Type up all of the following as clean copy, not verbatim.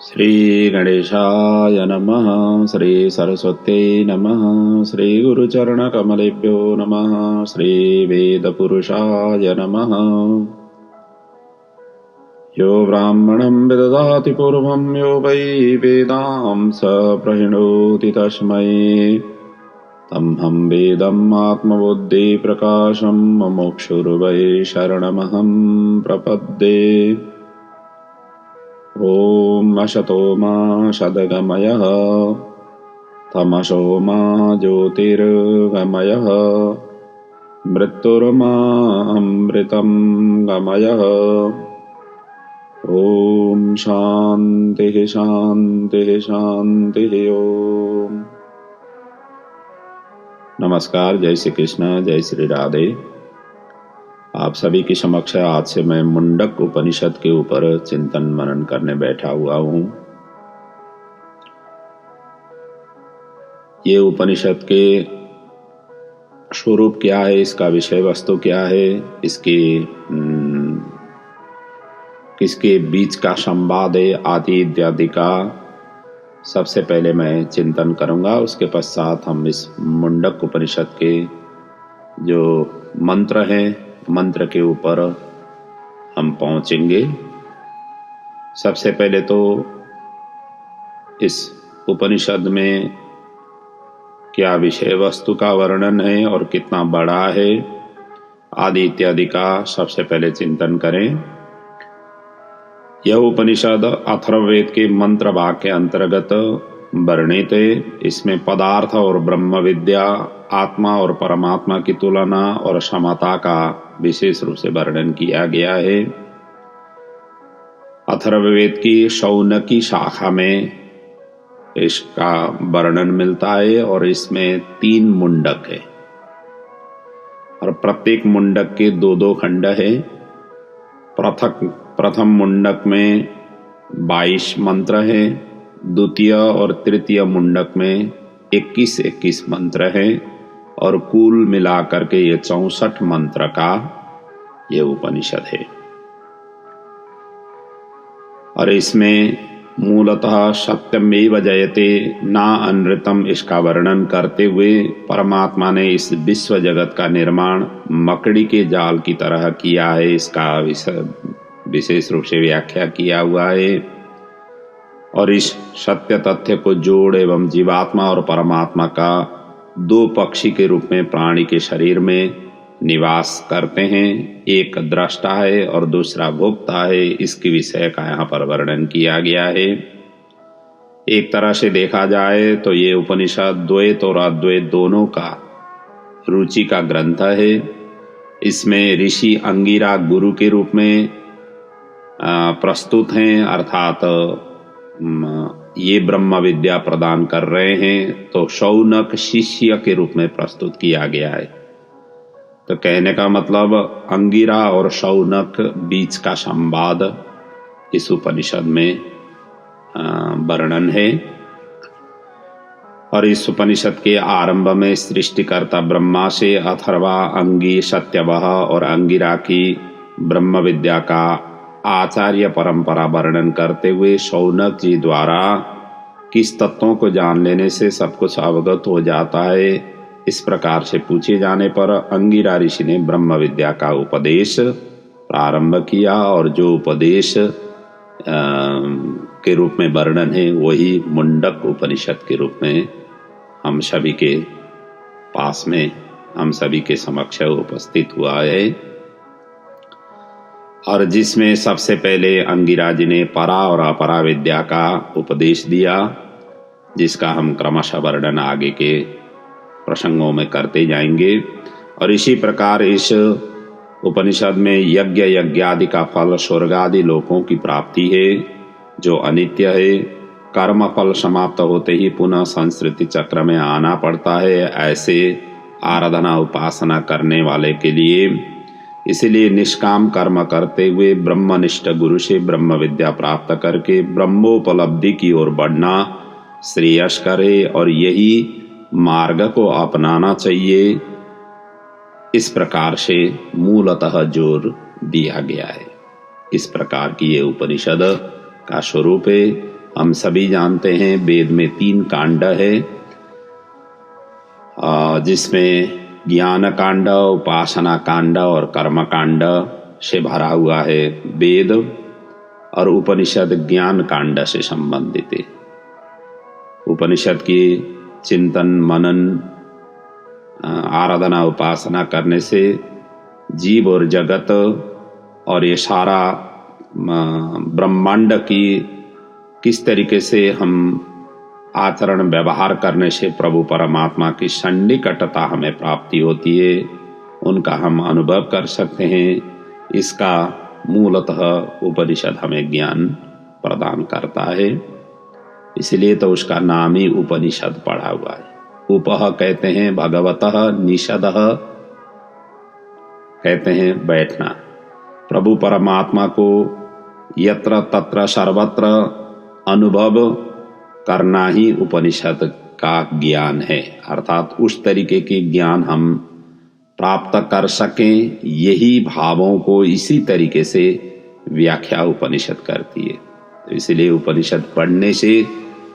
श्री गणेशाय नमः। श्री सरस्वत्यै नमः। श्री गुरुचरणकमलेभ्यो नमः। श्री वेदपुरुषाय नमः। यो ब्राह्मणं विदधाति पूर्वं यो वै वेदां स प्रहिणोति तस्मै तमहं वेदम् आत्मबुद्धिप्रकाशं मुमुक्षुर्वै शरणमहं प्रपद्ये। ॐ असतो मा सद्गमयः तमसो मा ज्योतिर्गमयः मृत्युर्मा अमृतं गमयः। ॐ शान्तिः शान्तिः शान्तिः। ओम नमस्कार। जय श्री कृष्ण, जय श्री राधे। आप सभी के समक्ष आज से मैं मुंडक उपनिषद के ऊपर चिंतन मनन करने बैठा हुआ हूँ। ये उपनिषद के स्वरूप क्या है, इसका विषय वस्तु क्या है, किसके बीच का संवाद है आदि इत्यादि का सबसे पहले मैं चिंतन करूंगा। उसके पश्चात हम इस मुंडक उपनिषद के जो मंत्र हैं, मंत्र के ऊपर हम पहुंचेंगे। सबसे पहले तो इस उपनिषद में क्या विषय वस्तु का वर्णन है और कितना बड़ा है आदि इत्यादि का सबसे पहले चिंतन करें। यह उपनिषद अथर्ववेद के मंत्र भाग के अंतर्गत वर्णित है। इसमें पदार्थ और ब्रह्म विद्या, आत्मा और परमात्मा की तुलना और समता का विशेष रूप से वर्णन किया गया है। अथर्ववेद की शौनकी शाखा में इसका वर्णन मिलता है और इसमें 3 मुंडक है और प्रत्येक मुंडक के 2-2 खंड है। प्रथम मुंडक में 22 मंत्र है, द्वितीय और तृतीय मुंडक में 21-21 मंत्र है और कुल मिलाकर के ये 64 मंत्र का ये उपनिषद है। और इसमें मूलतः सत्यमेव जयते ना अनृतम इसका वर्णन करते हुए परमात्मा ने इस विश्व जगत का निर्माण मकड़ी के जाल की तरह किया है, इसका विशेष रूप से व्याख्या किया हुआ है। और इस सत्य तथ्य को जोड़ एवं जीवात्मा और परमात्मा का 2 पक्षी के रूप में प्राणी के शरीर में निवास करते हैं। एक दृष्टा है और दूसरा भोक्ता है, इसके विषय का यहाँ पर वर्णन किया गया है। एक तरह से देखा जाए तो ये उपनिषद द्वैत और अद्वैत दोनों का रुचि का ग्रंथ है। इसमें ऋषि अंगिरा गुरु के रूप में प्रस्तुत हैं, अर्थात ये ब्रह्म विद्या प्रदान कर रहे हैं, तो शौनक शिष्य के रूप में प्रस्तुत किया गया है। तो कहने का मतलब अंगिरा और शौनक बीच का संवाद इस उपनिषद में वर्णन है। और इस उपनिषद के आरंभ में सृष्टिकर्ता ब्रह्मा से अथर्वा, अंगी, सत्यवह और अंगिरा की ब्रह्म विद्या का आचार्य परंपरा वर्णन करते हुए शौनक जी द्वारा किस तत्वों को जान लेने से सब कुछ अवगत हो जाता है, इस प्रकार से पूछे जाने पर अंगिरा ऋषि ने ब्रह्म विद्या का उपदेश प्रारंभ किया और जो उपदेश के रूप में वर्णन है वही मुंडक उपनिषद के रूप में हम सभी के पास में, हम सभी के समक्ष उपस्थित हुआ है। और जिसमें सबसे पहले अंगिरा जी ने परा और अपरा विद्या का उपदेश दिया, जिसका हम क्रमशः वर्णन आगे के प्रसंगों में करते जाएंगे। और इसी प्रकार इस उपनिषद में यज्ञ यज्ञादि का फल स्वर्ग आदि लोकों की प्राप्ति है जो अनित्य है। कर्म फल समाप्त होते ही पुनः संस्कृति चक्र में आना पड़ता है, ऐसे आराधना उपासना करने वाले के लिए। इसलिए निष्काम कर्म करते हुए ब्रह्मनिष्ठ गुरु से ब्रह्म विद्या प्राप्त करके ब्रह्मोपलब्धि की ओर बढ़ना श्रेयस्कर है और यही मार्ग को अपनाना चाहिए। इस प्रकार से मूलतः जोर दिया गया है। इस प्रकार की ये उपनिषद का स्वरूप है हम सभी जानते हैं वेद में 3 कांड है, जिसमें ज्ञान कांड, उपासना कांड और कर्म कांड से भरा हुआ है वेद, और उपनिषद ज्ञान कांड से संबंधित है। उपनिषद की चिंतन मनन आराधना उपासना करने से जीव और जगत और ये सारा ब्रह्मांड की किस तरीके से हम आचरण व्यवहार करने से प्रभु परमात्मा की सन्निकटता हमें प्राप्ति होती है, उनका हम अनुभव कर सकते हैं। इसका मूलतः उपनिषद हमें ज्ञान प्रदान करता है, इसलिए तो उसका नाम ही उपनिषद पड़ा हुआ है। उपह कहते हैं भगवतः, निषदः कहते हैं बैठना। प्रभु परमात्मा को यत्र तत्र सर्वत्र अनुभव करना ही उपनिषद का ज्ञान है, अर्थात उस तरीके के ज्ञान हम प्राप्त कर सकें, यही भावों को इसी तरीके से व्याख्या उपनिषद करती है। तो इसलिए उपनिषद पढ़ने से,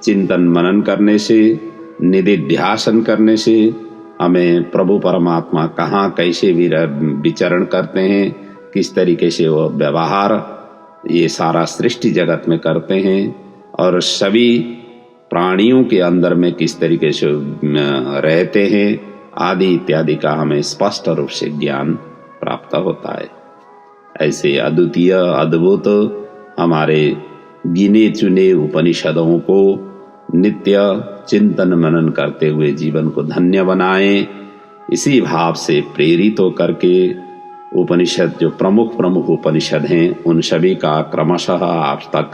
चिंतन मनन करने से, निधिध्यासन करने से हमें प्रभु परमात्मा कहाँ कैसे विचरण करते हैं, किस तरीके से वो व्यवहार ये सारा सृष्टि जगत में करते हैं, और सभी प्राणियों के अंदर में किस तरीके से रहते हैं आदि इत्यादि का हमें स्पष्ट रूप से ज्ञान प्राप्त होता है। ऐसे अद्वितीय अद्भुत हमारे गिने चुने उपनिषदों को नित्य चिंतन मनन करते हुए जीवन को धन्य बनाएं। इसी भाव से प्रेरित होकर के उपनिषद जो प्रमुख उपनिषद हैं उन सभी का क्रमशः आप तक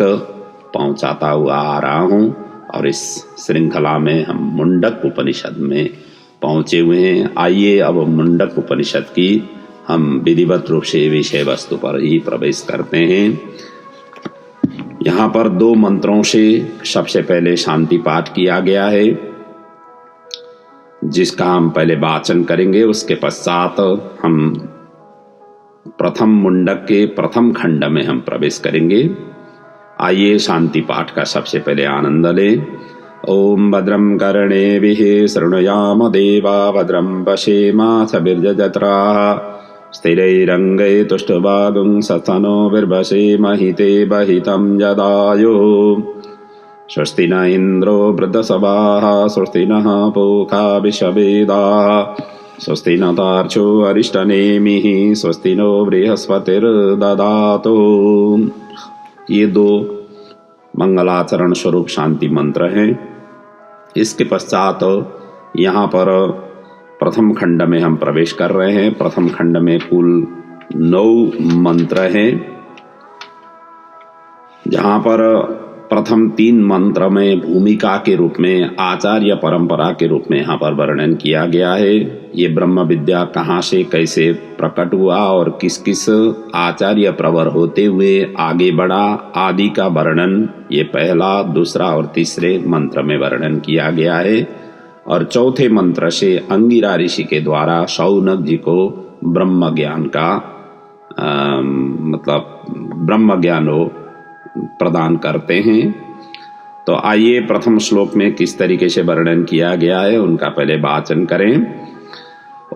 पहुंचाता हुआ आ रहा हूं, और इस श्रृंखला में हम मुंडक उपनिषद में पहुंचे हुए हैं। आइए अब मुंडक उपनिषद की हम विधिवत रूप से विषय वस्तु पर ही प्रवेश करते हैं। यहाँ पर 2 मंत्रों से सबसे पहले शांति पाठ किया गया है, जिसका हम पहले वाचन करेंगे। उसके पश्चात हम प्रथम मुंडक के प्रथम खंड में हम प्रवेश करेंगे। आइए शांति पाठ का सबसे पहले आनंद लें। ओम भद्रं कर्णेभिः शृणुयाम देवा, भद्रं पश्येमाक्षभिर्यजत्राः, स्थिरैरङ्गैः तुष्टुवागुंसस्तनो बिर्भसेमहि ते बहितं यदायुः। स्वस्ति न इन्द्रो वृद्धसभाः, स्वस्ति नः पूषा विश्ववेदाः, स्वस्ति न तार्क्ष्यो अरिष्टनेमिः, स्वस्ति नो बृहस्पतिर्दधातु। ये 2 मंगलाचरण स्वरूप शांति मंत्र हैं। इसके पश्चात यहाँ पर प्रथम खंड में हम प्रवेश कर रहे हैं। प्रथम खंड में कुल 9 मंत्र हैं, जहाँ पर प्रथम 3 मंत्र में भूमिका के रूप में, आचार्य परंपरा के रूप में यहाँ पर वर्णन किया गया है। ये ब्रह्म विद्या कहाँ से कैसे प्रकट हुआ और किस किस आचार्य प्रवर होते हुए आगे बढ़ा आदि का वर्णन ये पहला, दूसरा और तीसरे मंत्र में वर्णन किया गया है। और चौथे मंत्र से अंगिरा ऋषि के द्वारा शौनक जी को ब्रह्म ज्ञान का ब्रह्म ज्ञान प्रदान करते हैं। तो आइए प्रथम श्लोक में किस तरीके से वर्णन किया गया है उनका पहले वाचन करें।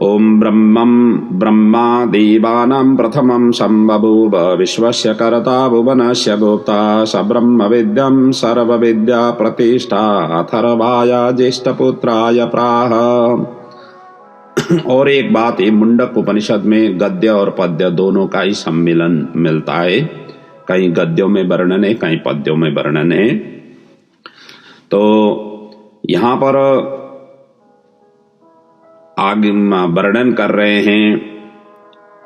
ओम ब्रह्मा देवानां प्रथमं संबभूव, विश्वस्य कर्ता भुवनस्य गोप्ता, स ब्रह्म विद्यं सर्वविद्या प्रतिष्ठा, अथर्वाय ज्येष्ठपुत्राय प्राह। और एक बात, ये मुंडक उपनिषद में गद्य और पद्य दोनों का ही सम्मिलन मिलता है। कहीं गद्यों में वर्णन है, कहीं पद्यों में वर्णन है। तो यहाँ पर आगे वर्णन कर रहे हैं,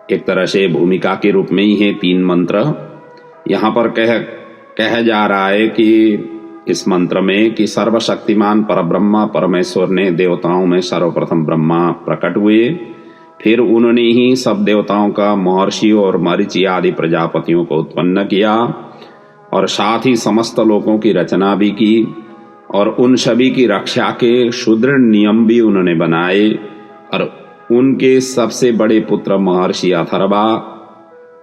एक तरह से भूमिका के रूप में ही है 3 मंत्र। यहाँ पर कह जा रहा है कि इस मंत्र में कि सर्वशक्तिमान परब्रह्म परमेश्वर ने देवताओं में सर्वप्रथम ब्रह्मा प्रकट हुए, फिर उन्होंने ही सब देवताओं का महर्षि और मरीचि आदि प्रजापतियों को उत्पन्न किया, और साथ ही समस्त लोगों की रचना भी की, और उन सभी की रक्षा के सुदृढ़ नियम भी उन्होंने बनाए। और उनके सबसे बड़े पुत्र महर्षि अथर्वा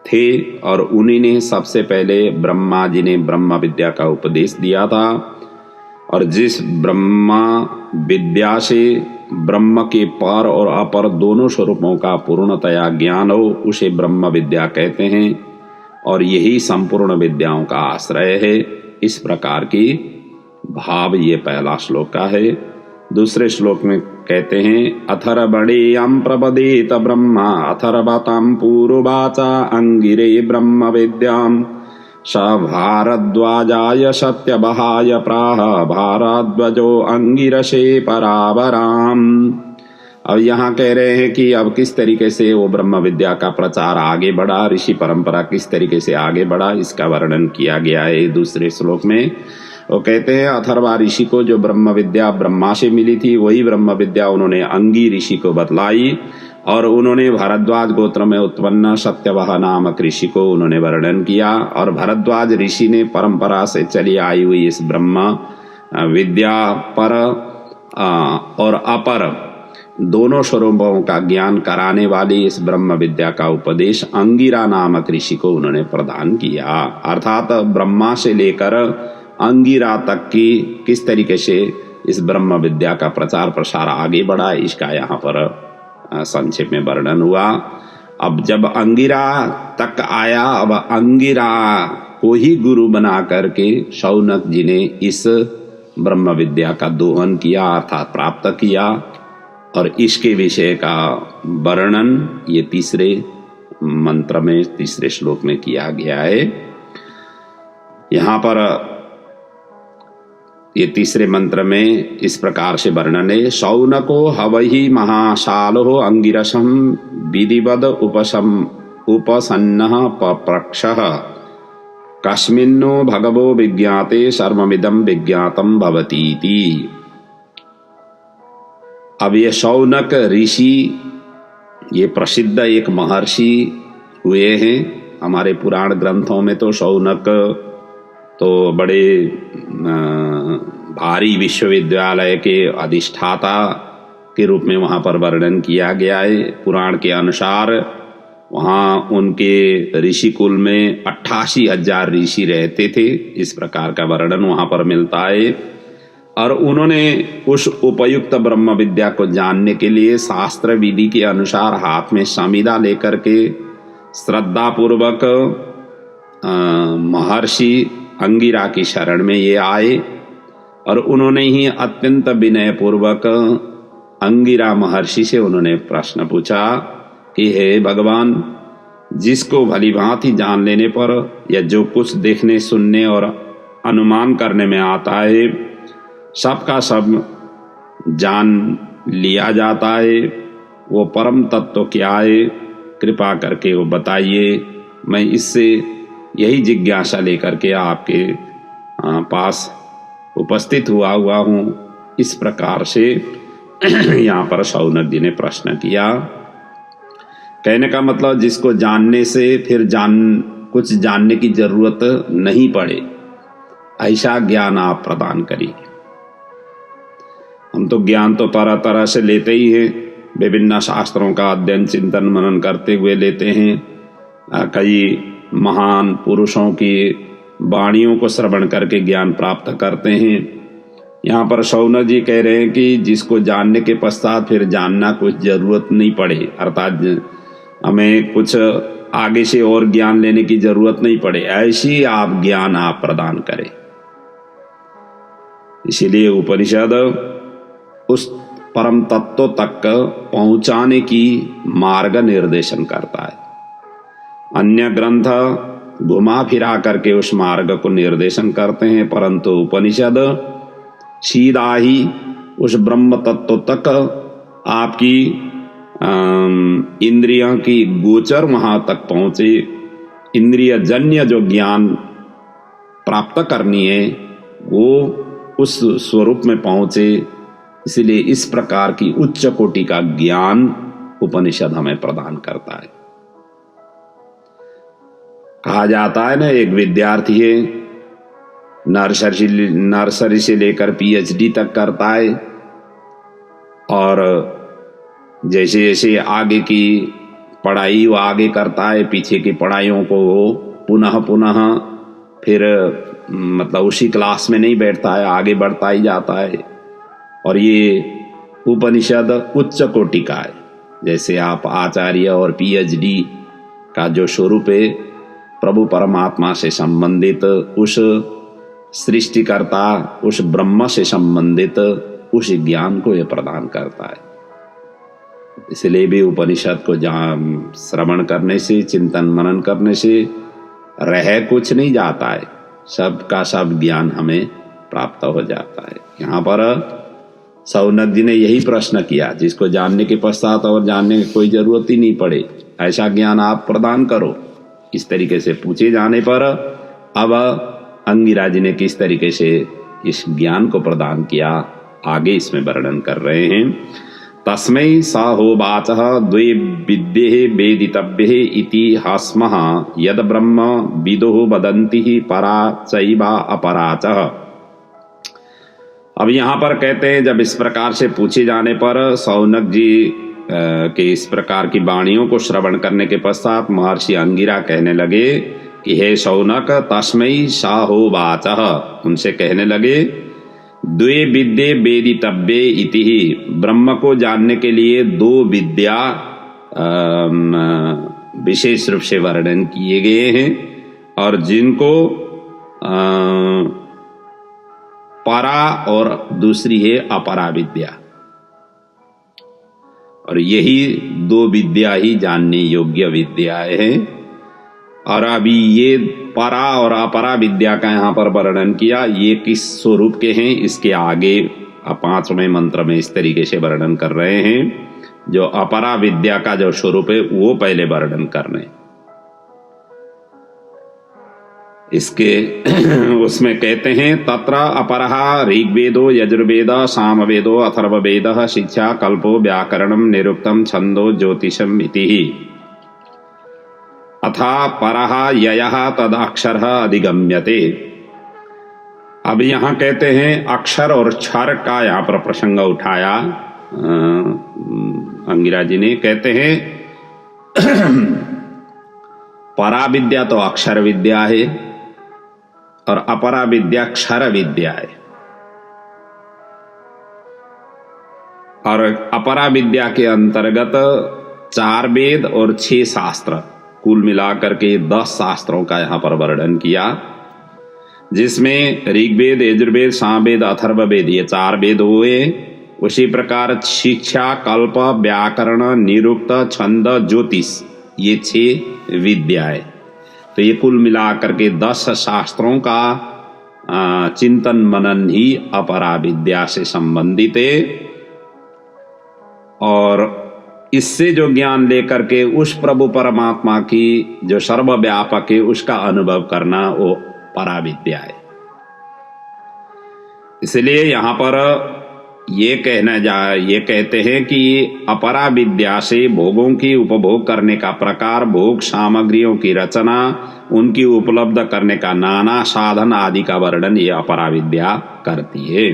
थे और उन्हीं ने सबसे पहले ब्रह्मा जी ने ब्रह्म विद्या का उपदेश दिया था। और जिस ब्रह्मा विद्या से ब्रह्म के पर और अपर दोनों स्वरूपों का पूर्णतया ज्ञान हो उसे ब्रह्म विद्या कहते हैं और यही संपूर्ण विद्याओं का आश्रय है। इस प्रकार की भाव ये पहला श्लोक का है। दूसरे श्लोक में कहते हैं अथर्वणीयं प्रपदेत ब्रह्मा अथर्वतं पूर्ववाचा अंगिरे ब्रह्म विद्याम् स भारद्वाजाय सत्यवहाय प्राह भारद्वजो अंगिरसे परावराम। अब यहाँ कह रहे हैं कि अब किस तरीके से वो ब्रह्म विद्या का प्रचार आगे बढ़ा, ऋषि परंपरा किस तरीके से आगे बढ़ा, इसका वर्णन किया गया है दूसरे श्लोक में। वो कहते हैं अथर्वा ऋषि को जो ब्रह्म विद्या ब्रह्मा से मिली थी वही ब्रह्म विद्या उन्होंने अंगी ऋषि को बतलाई और उन्होंने भारद्वाज गोत्र में उत्पन्न सत्यवह नामक ऋषि को उन्होंने वर्णन किया। और भारद्वाज ऋषि ने परंपरा से चली आई हुई इस ब्रह्म विद्या पर और अपर दोनों स्वरूपों का ज्ञान कराने वाली इस ब्रह्म विद्या का उपदेश अंगिरा नामक ऋषि को उन्होंने प्रदान किया। अर्थात ब्रह्मा से लेकर अंगिरा तक की किस तरीके से इस ब्रह्म विद्या का प्रचार प्रसार आगे बढ़ा इसका यहाँ पर संक्षेप में वर्णन हुआ। अब जब अंगिरा तक आया, अब अंगिरा को ही गुरु बना करके शौनक जी ने इस ब्रह्म विद्या का दोहन किया अर्थात प्राप्त किया। और इसके विषय का वर्णन ये तीसरे मंत्र में तीसरे श्लोक में किया गया है। यहाँ पर ये तीसरे मंत्र में इस प्रकार से वर्णन है शौनको हवहि महाशालो अंगिरसम विधिवद उपसन्नः पप्रक्षः कस्मिन्नो भगवो विज्ञाते सर्वमिदं विज्ञातम भवतीति। अब ये शौनक ऋषि ये प्रसिद्ध एक महर्षि हुए हैं। हमारे पुराण ग्रंथों में तो शौनक तो बड़े भारी विश्वविद्यालय के अधिष्ठाता के रूप में वहाँ पर वर्णन किया गया है। पुराण के अनुसार वहाँ उनके ऋषि कुल में 88,000 ऋषि रहते थे, इस प्रकार का वर्णन वहाँ पर मिलता है। और उन्होंने उस उपयुक्त ब्रह्म विद्या को जानने के लिए शास्त्र विधि के अनुसार हाथ में संविदा लेकर के श्रद्धा पूर्वक महर्षि अंगिरा की शरण में ये आए और उन्होंने ही अत्यंत विनय पूर्वक अंगिरा महर्षि से उन्होंने प्रश्न पूछा कि हे भगवान, जिसको भली भांति जान लेने पर या जो कुछ देखने सुनने और अनुमान करने में आता है सबका सब जान लिया जाता है, वो परम तत्व क्या है, कृपा करके वो बताइए। मैं इससे यही जिज्ञासा लेकर के आपके पास उपस्थित हुआ हूँ। इस प्रकार से यहाँ पर शौनक जी ने प्रश्न किया। कहने का मतलब जिसको जानने से फिर कुछ जानने की जरूरत नहीं पड़े ऐसा ज्ञान आप प्रदान करिए। हम तो ज्ञान तो तरह तरह से लेते ही हैं, विभिन्न शास्त्रों का अध्ययन चिंतन मनन करते हुए लेते हैं। कई महान पुरुषों की वाणियों को श्रवण करके ज्ञान प्राप्त करते हैं। यहाँ पर शौनक जी कह रहे हैं कि जिसको जानने के पश्चात फिर जानना कुछ जरूरत नहीं पड़े, अर्थात हमें कुछ आगे से और ज्ञान लेने की जरूरत नहीं पड़े, ऐसी आप ज्ञान आप प्रदान करें। इसीलिए उपनिषद उस परम तत्व तक पहुंचाने की मार्ग निर्देशन करता है। अन्य ग्रंथ घुमा फिरा करके उस मार्ग को निर्देशन करते हैं, परंतु उपनिषद सीधा ही उस ब्रह्म तत्व तक आपकी इंद्रियों की गोचर वहां तक पहुंचे, इंद्रिय जन्य जो ज्ञान प्राप्त करनी है वो उस स्वरूप में पहुंचे। इसलिए इस प्रकार की उच्च कोटि का ज्ञान उपनिषद हमें प्रदान करता है। कहा जाता है ना, एक विद्यार्थी है, नर्सरी से लेकर पीएचडी तक करता है और जैसे जैसे आगे की पढ़ाई वो आगे करता है, पीछे की पढ़ाइयों को वो पुनः पुनः फिर मतलब उसी क्लास में नहीं बैठता है, आगे बढ़ता ही जाता है। और ये उपनिषद उच्च कोटि का है। जैसे आप आचार्य और पीएचडी का जो स्वरूप है प्रभु परमात्मा से संबंधित, उस सृष्टिकर्ता, उस ब्रह्म से संबंधित उस ज्ञान को यह प्रदान करता है। इसलिए भी उपनिषद को श्रवण करने से, चिंतन मनन करने से रह कुछ नहीं जाता है, सब का सब ज्ञान हमें प्राप्त हो जाता है। यहाँ पर सौनक जी ने यही प्रश्न किया, जिसको जानने के पश्चात और जानने की कोई जरूरत ही नहीं पड़े, ऐसा ज्ञान आप प्रदान करो। इस तरीके से पूछे जाने पर अब अंगिरा जी ने किस तरीके से इस ज्ञान को प्रदान किया, आगे इसमें वर्णन कर रहे हैं। तस्मै स होवाचः द्वे विद्ये वेदितव्ये इति हास्मः यद ब्रह्म विदो वदन्ति परा चैवा अपरा च। अब यहाँ पर कहते हैं, जब इस प्रकार से पूछे जाने पर सौनक जी के इस प्रकार की वाणियों को श्रवण करने के पश्चात महर्षि अंगिरा कहने लगे कि हे शौनक, तस्मै स होवाचः, उनसे कहने लगे द्वे विद्ये वेदितव्ये इति, ब्रह्म को जानने के लिए दो विद्या विशेष रूप से वर्णन किए गए हैं, और जिनको परा और दूसरी है अपरा विद्या, और यही दो विद्या ही जानने योग्य विद्याएं हैं। और अभी ये परा और अपरा विद्या का यहाँ पर वर्णन किया, ये किस स्वरूप के हैं, इसके आगे 5वें मंत्र में इस तरीके से वर्णन कर रहे हैं। जो अपरा विद्या का जो स्वरूप है वो पहले वर्णन करने, इसके उसमें कहते हैं तत्र अपरः ऋग्वेदो यजुर्वेद सामवेदो अथर्ववेद शिक्षा कल्पो व्याकरणम निरुक्तम छंदो ज्योतिषम इति अथा परः ययः तदक्षरः अधिगम्यते। अब यहाँ कहते हैं अक्षर और क्षर का यहाँ पर प्रसंग उठाया अंगिरा जी ने। कहते हैं परा विद्या तो अक्षर विद्या है और अपरा विद्या क्षर विद्या है। और अपरा विद्या के अंतर्गत 4 वेद और 6 शास्त्र, कुल मिलाकर के 10 शास्त्रों का यहाँ पर वर्णन किया, जिसमें ऋग्वेद, यजुर्वेद, सामवेद, अथर्ववेद ये 4 वेद हुए। उसी प्रकार शिक्षा, कल्प, व्याकरण, निरुक्त, छंद, ज्योतिष ये 6 विद्याएं। तो ये कुल मिलाकर के 10 शास्त्रों का चिंतन मनन ही अपरा विद्या से संबंधित है। और इससे जो ज्ञान लेकर के उस प्रभु परमात्मा की जो सर्वव्यापक है उसका अनुभव करना वो परा विद्या है। इसलिए यहाँ पर ये कहते हैं कि अपरा विद्या से भोगों की उपभोग करने का प्रकार, भोग सामग्रियों की रचना, उनकी उपलब्ध करने का नाना साधन आदि का वर्णन ये अपरा विद्या करती है।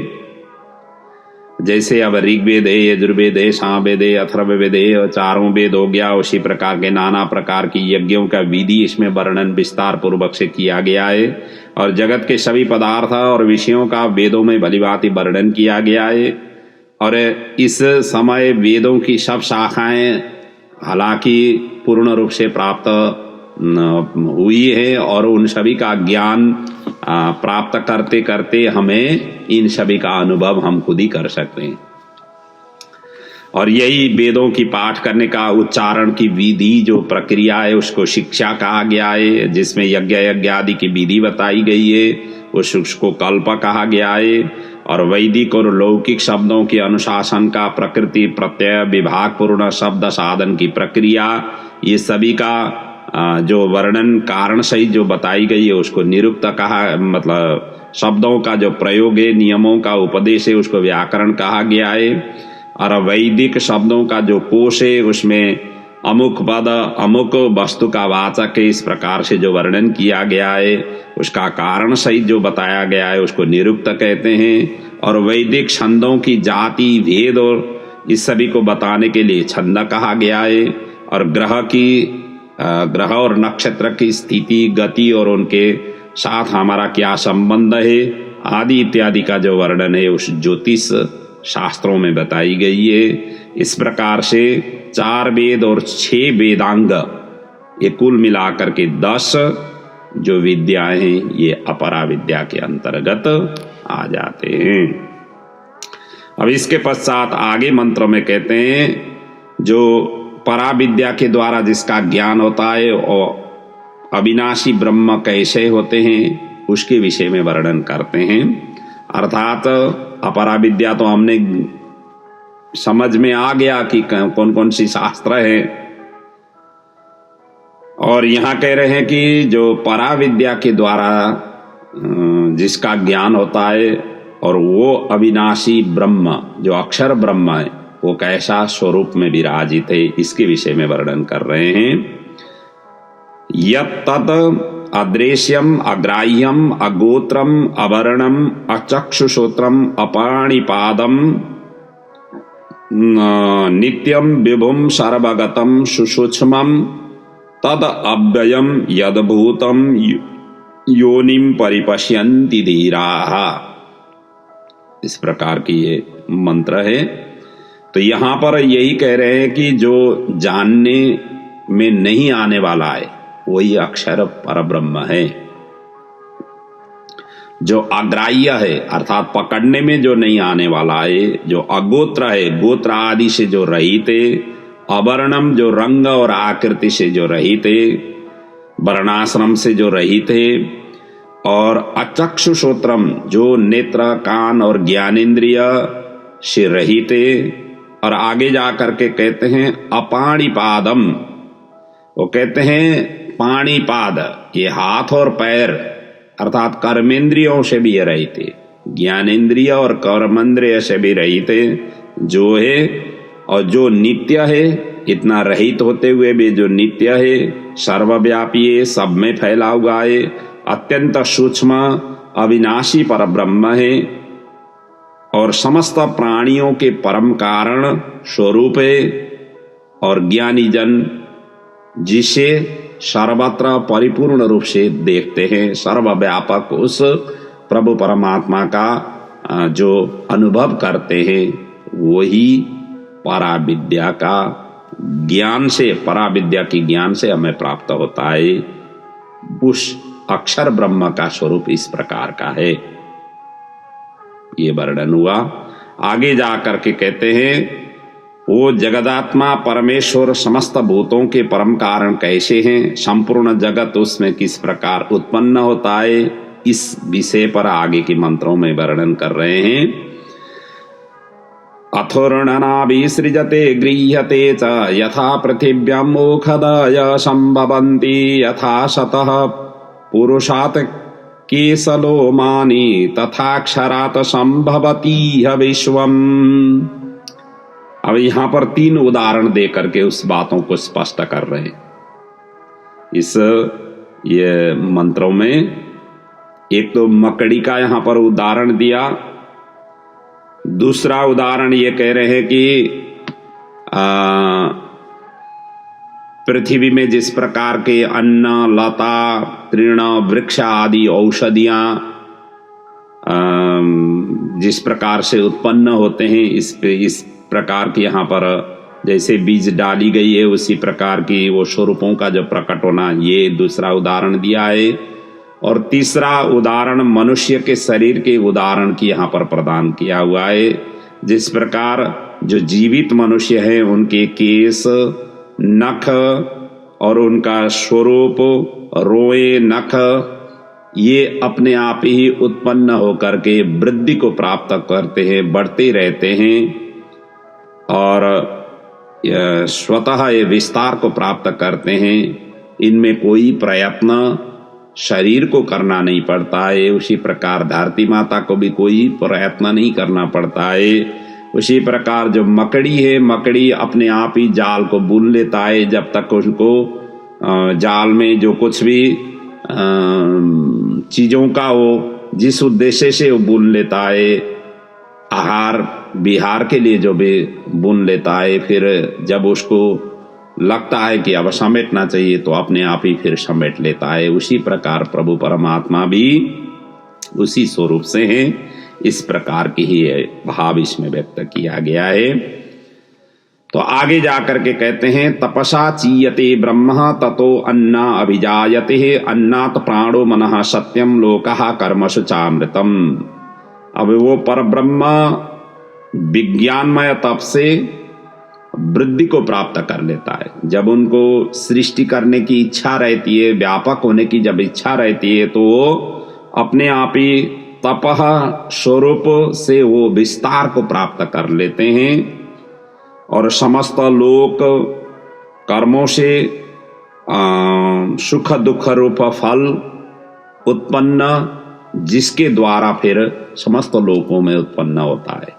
जैसे अब ऋग्वेद है, यजुर्वेद है, सामवेद है, अथर्ववेद है और 4 वेद हो गया, उसी प्रकार के नाना प्रकार की यज्ञों का विधि इसमें वर्णन विस्तार पूर्वक से किया गया है। और जगत के सभी पदार्थ और विषयों का वेदों में भलीभांति वर्णन किया गया है। और इस समय वेदों की सब शाखाएं हालांकि पूर्ण रूप से प्राप्त हुई है और उन सभी का ज्ञान प्राप्त करते करते हमें इन सभी का अनुभव हम खुद ही कर सकते हैं। और यही वेदों की पाठ करने का उच्चारण की विधि जो प्रक्रिया है उसको शिक्षा कहा गया है, जिसमें यज्ञ आदि की विधि बताई गई है, उसको कल्प कहा गया है। और वैदिक और लौकिक शब्दों के अनुशासन का, प्रकृति प्रत्यय विभाग पूर्ण शब्द साधन की प्रक्रिया, ये सभी का जो वर्णन कारण सहित जो बताई गई है उसको निरुक्त कहा, मतलब शब्दों का जो प्रयोग है, नियमों का उपदेश है उसको व्याकरण कहा गया है। और वैदिक शब्दों का जो कोश है उसमें अमुक पद अमुक वस्तु का वाचक है, इस प्रकार से जो वर्णन किया गया है उसका कारण सहित जो बताया गया है उसको निरुक्त कहते हैं। और वैदिक छंदों की जाति भेद और इस सभी को बताने के लिए छंद कहा गया है। और ग्रह और नक्षत्र की स्थिति, गति और उनके साथ हमारा क्या संबंध है आदि इत्यादि का जो वर्णन है उस ज्योतिष शास्त्रों में बताई गई है। इस प्रकार से 4 वेद और 6 वेदांग, ये कुल मिलाकर के 10 जो विद्याएं हैं ये अपरा विद्या के अंतर्गत आ जाते हैं। अब इसके पश्चात आगे मंत्रों में कहते हैं जो परा विद्या के द्वारा जिसका ज्ञान होता है और अविनाशी ब्रह्म कैसे होते हैं उसके विषय में वर्णन करते हैं। अर्थात अपरा विद्या तो हमने समझ में आ गया कि कौन कौन सी शास्त्र है, और यहां कह रहे हैं कि जो परा विद्या के द्वारा जिसका ज्ञान होता है और वो अविनाशी ब्रह्म जो अक्षर ब्रह्म है वो कैसा स्वरूप में विराजित है इसके विषय में वर्णन कर रहे हैं। यत्तत् अदृश्यम अग्राह्यम अगोत्रम अवर्णम अचक्षुश्रोत्रम अपाणिपादम नित्यम विभुम सर्वगतम सुसूक्ष्मम तद अव्ययम यद्भूतम योनिम परिपश्यन्ति धीराः। इस प्रकार की ये मंत्र है। तो यहां पर यही कह रहे हैं कि जो जानने में नहीं आने वाला है वही अक्षर परब्रह्म है। जो अग्राह्य है अर्थात पकड़ने में जो नहीं आने वाला है, जो अगोत्र है गोत्र आदि से जो रहित है, अवर्णम जो रंग और आकृति से जो रहित है, वर्णाश्रम से जो रहित है, और अचक्षुश्रोत्रम जो नेत्र कान और ज्ञानेन्द्रिय से रहित है। और आगे जाकर के कहते हैं अपाणिपादम, वो कहते हैं पाणिपाद ये हाथ और पैर अर्थात कर्मेंद्रियों से भी रहित है, ज्ञानेन्द्रिय और कर्मेंद्रिय से भी रहित है जो है, और जो नित्य है इतना रहित होते हुए भी जो नित्य है, सर्वव्यापी है, सब में फैला हुआ है, अत्यंत सूक्ष्म अविनाशी परब्रह्म है और समस्त प्राणियों के परम कारण स्वरूप है, और ज्ञानी जन जिसे सर्वत्र परिपूर्ण रूप से देखते हैं, सर्वव्यापक उस प्रभु परमात्मा का जो अनुभव करते हैं वही पराविद्या का ज्ञान से, पराविद्या की ज्ञान से हमें प्राप्त होता है। उस अक्षर ब्रह्म का स्वरूप इस प्रकार का है, ये वर्णन हुआ। आगे जाकर के कहते हैं वो जगदात्मा परमेश्वर समस्त भूतों के परम कारण कैसे हैं, संपूर्ण जगत उसमें किस प्रकार उत्पन्न होता है, इस विषय पर आगे के मंत्रों में वर्णन कर रहे हैं। अथोर्णनाभिसृजते गृह्यते च यथा पृथिव्यां मोखदाय संभवन्ति यथा शतः पुरुषात् केसलोमानि तथाक्षरात् संभवति विश्वम्। अब यहां पर 3 उदाहरण दे करके उस बातों को स्पष्ट कर रहे हैं इस ये मंत्रों में। एक तो मकड़ी का यहां पर उदाहरण दिया, दूसरा उदाहरण ये कह रहे हैं कि पृथ्वी में जिस प्रकार के अन्न लता तृण वृक्ष आदि औषधियां जिस प्रकार से उत्पन्न होते हैं, इस प्रकार की यहाँ पर जैसे बीज डाली गई है उसी प्रकार की वो स्वरूपों का जो प्रकट होना, ये दूसरा उदाहरण दिया है। और तीसरा उदाहरण मनुष्य के शरीर के उदाहरण की यहाँ पर प्रदान किया हुआ है। जिस प्रकार जो जीवित मनुष्य है उनके केस नख और उनका स्वरूप रोए नख ये अपने आप ही उत्पन्न होकर के वृद्धि को प्राप्त करते हैं, बढ़ते रहते हैं और स्वतः ये विस्तार को प्राप्त करते हैं। इनमें कोई प्रयत्न शरीर को करना नहीं पड़ता है। उसी प्रकार धरती माता को भी कोई प्रयत्न नहीं करना पड़ता है। उसी प्रकार जो मकड़ी है, मकड़ी अपने आप ही जाल को बुन लेता है जब तक उसको जाल में जो कुछ भी चीजों का वो जिस उद्देश्य से वो बुन लेता है, आहार विहार के लिए जो भी बुन लेता है, फिर जब उसको लगता है कि अब समेटना चाहिए तो अपने आप ही फिर समेट लेता है। उसी प्रकार प्रभु परमात्मा भी उसी स्वरूप से हैं। इस प्रकार की ही भाव इसमें व्यक्त किया गया है। तो आगे जाकर के कहते हैं, तपसा चीयते ब्रह्म ततो अन्ना अभिजायते अन्नात् प्राणो मनः सत्यम लोकः कर्मसु चामृतम। अब वो परब्रह्म विज्ञानमय तप से वृद्धि को प्राप्त कर लेता है। जब उनको सृष्टि करने की इच्छा रहती है, व्यापक होने की जब इच्छा रहती है, तो वो अपने आप ही तपः स्वरूप से वो विस्तार को प्राप्त कर लेते हैं और समस्त लोक कर्मों से सुख दुख रूप फल उत्पन्न, जिसके द्वारा फिर समस्त लोकों में उत्पन्न होता है।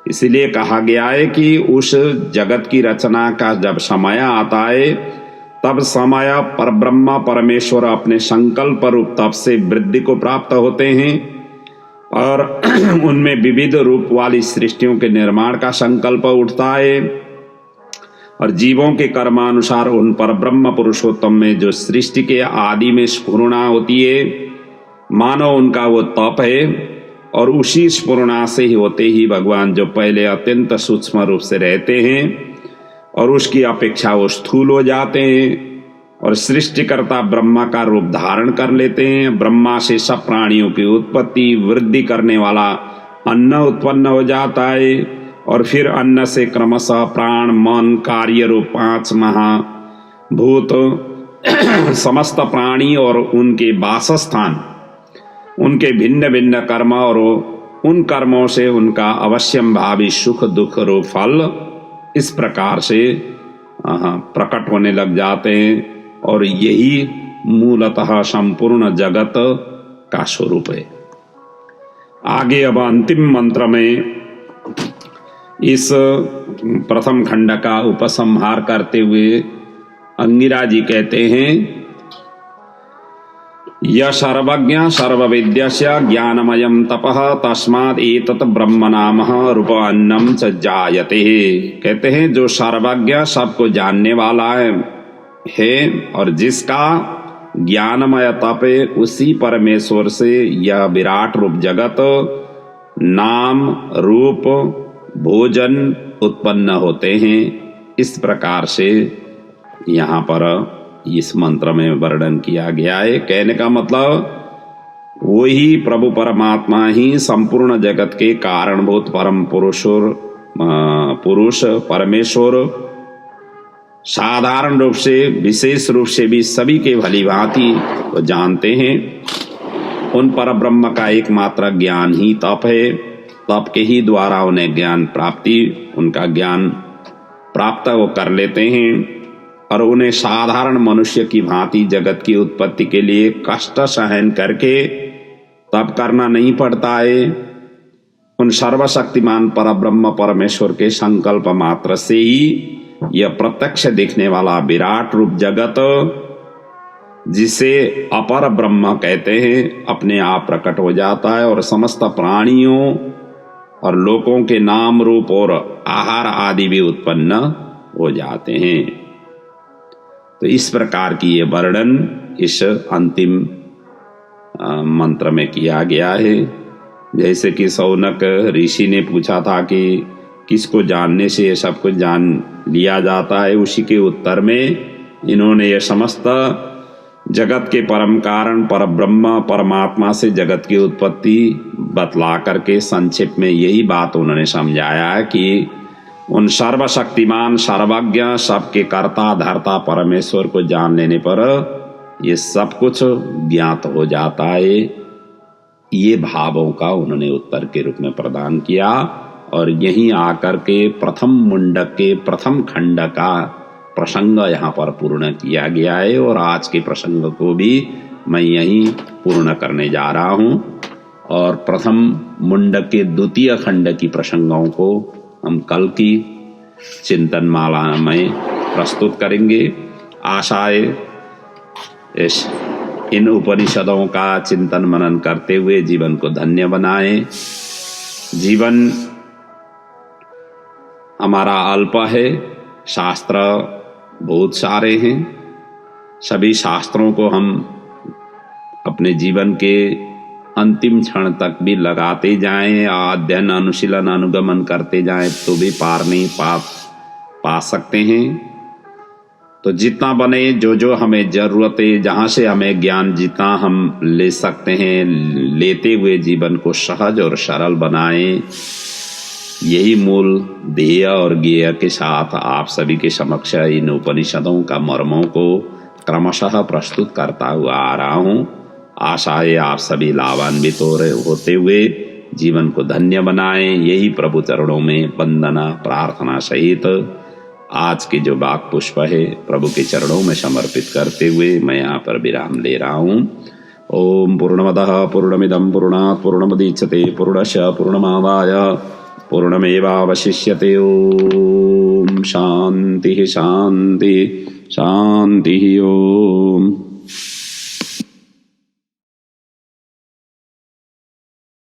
इसलिए कहा गया है कि उस जगत की रचना का जब समय आता है, तब समय परब्रह्म परमेश्वर अपने संकल्प रूप तप से वृद्धि को प्राप्त होते हैं और उनमें विविध रूप वाली सृष्टियों के निर्माण का संकल्प उठता है और जीवों के कर्मानुसार उन परब्रह्म पुरुषोत्तम में जो सृष्टि के आदि में स्फुरणा होती है, मानो उनका वो तप है। और उसी स्फुरणा से ही होते ही भगवान जो पहले अत्यंत सूक्ष्म रूप से रहते हैं और उसकी अपेक्षा वो स्थूल हो जाते हैं और सृष्टिकर्ता ब्रह्मा का रूप धारण कर लेते हैं। ब्रह्मा से सब प्राणियों की उत्पत्ति वृद्धि करने वाला अन्न उत्पन्न हो जाता है और फिर अन्न से क्रमशः प्राण मन कार्य रूप 5 महाभूत समस्त प्राणी और उनके वासस्थान, उनके भिन्न भिन्न कर्म और उन कर्मों से उनका अवश्यम भावी सुख दुख रूप फल इस प्रकार से प्रकट होने लग जाते हैं और यही मूलतः संपूर्ण जगत का स्वरूप है। आगे अब अंतिम मंत्र में इस प्रथम खंड का उपसंहार करते हुए अंगिरा जी कहते हैं, य सर्वज्ञ सर्वविद्यस्य ज्ञानमयं तपः तस्मात् एतत् ब्रह्म नाम रूप अन्नम च जायते। कहते हैं जो सर्वज्ञ सबको जानने वाला है और जिसका ज्ञानमय तप है, उसी परमेश्वर से यह विराट रूप जगत नाम रूप भोजन उत्पन्न होते हैं। इस प्रकार से यहाँ पर इस मंत्र में वर्णन किया गया है। कहने का मतलब वही प्रभु परमात्मा ही संपूर्ण जगत के कारणभूत परम पुरुष परमेश्वर साधारण रूप से विशेष रूप से भी सभी के भली भांति वो जानते हैं। उन परब्रह्म का एकमात्र ज्ञान ही तप है। तप के ही द्वारा उन्हें ज्ञान प्राप्ति, उनका ज्ञान प्राप्त वो कर लेते हैं और उन्हें साधारण मनुष्य की भांति जगत की उत्पत्ति के लिए कष्ट सहन करके तप करना नहीं पड़ता है। उन सर्वशक्तिमान परब्रह्म परमेश्वर के संकल्प मात्र से ही यह प्रत्यक्ष दिखने वाला विराट रूप जगत, जिसे अपर ब्रह्म कहते हैं, अपने आप प्रकट हो जाता है और समस्त प्राणियों और लोकों के नाम रूप और आहार आदि भी उत्पन्न हो जाते हैं। तो इस प्रकार की ये वर्णन इस अंतिम मंत्र में किया गया है। जैसे कि शौनक ऋषि ने पूछा था कि किसको जानने से ये सब कुछ जान लिया जाता है, उसी के उत्तर में इन्होंने ये समस्त जगत के परम कारण पर ब्रह्म परमात्मा से जगत की उत्पत्ति बतला करके संक्षिप्त में यही बात उन्होंने समझाया है कि उन सर्वशक्तिमान सर्वज्ञ सबके कर्ता धर्ता परमेश्वर को जान लेने पर ये सब कुछ ज्ञात हो जाता है। ये भावों का उन्होंने उत्तर के रूप में प्रदान किया और यहीं आकर के प्रथम मुंडक के प्रथम खंड का प्रसंग यहाँ पर पूर्ण किया गया है और आज के प्रसंग को भी मैं यहीं पूर्ण करने जा रहा हूँ और प्रथम मुंडक के द्वितीय खंड की प्रसंगों को हम कल की चिंतन माला में प्रस्तुत करेंगे। आशा है इन उपनिषदों का चिंतन मनन करते हुए जीवन को धन्य बनाएं। जीवन हमारा अल्प है, शास्त्र बहुत सारे हैं। सभी शास्त्रों को हम अपने जीवन के अंतिम क्षण तक भी लगाते जाएं, अध्ययन अनुशीलन अनुगमन करते जाएं तो भी पार नहीं पा सकते हैं। तो जितना बने, जो जो हमें जरूरत है, जहाँ से हमें ज्ञान जितना हम ले सकते हैं, लेते हुए जीवन को सहज और सरल बनाएं। यही मूल ध्येय और ज्ञेय के साथ आप सभी के समक्ष इन उपनिषदों का मर्मों को क्रमशः प्रस्तुत करता हुआ आ रहा हूँ। आशा है आप सभी लाभान्वित होते हुए जीवन को धन्य बनाएं। यही प्रभु चरणों में वंदना प्रार्थना सहित आज के जो वाक पुष्प है प्रभु के चरणों में समर्पित करते हुए मैं यहाँ पर विराम ले रहा हूँ। ओम पूर्णमदः पूर्णमिदं पूर्णात् पूर्णमुदच्यते पूर्णस्य पूर्णमादाय पूर्णमेवावशिष्यते। ओम शांति शांति शांति। ओम।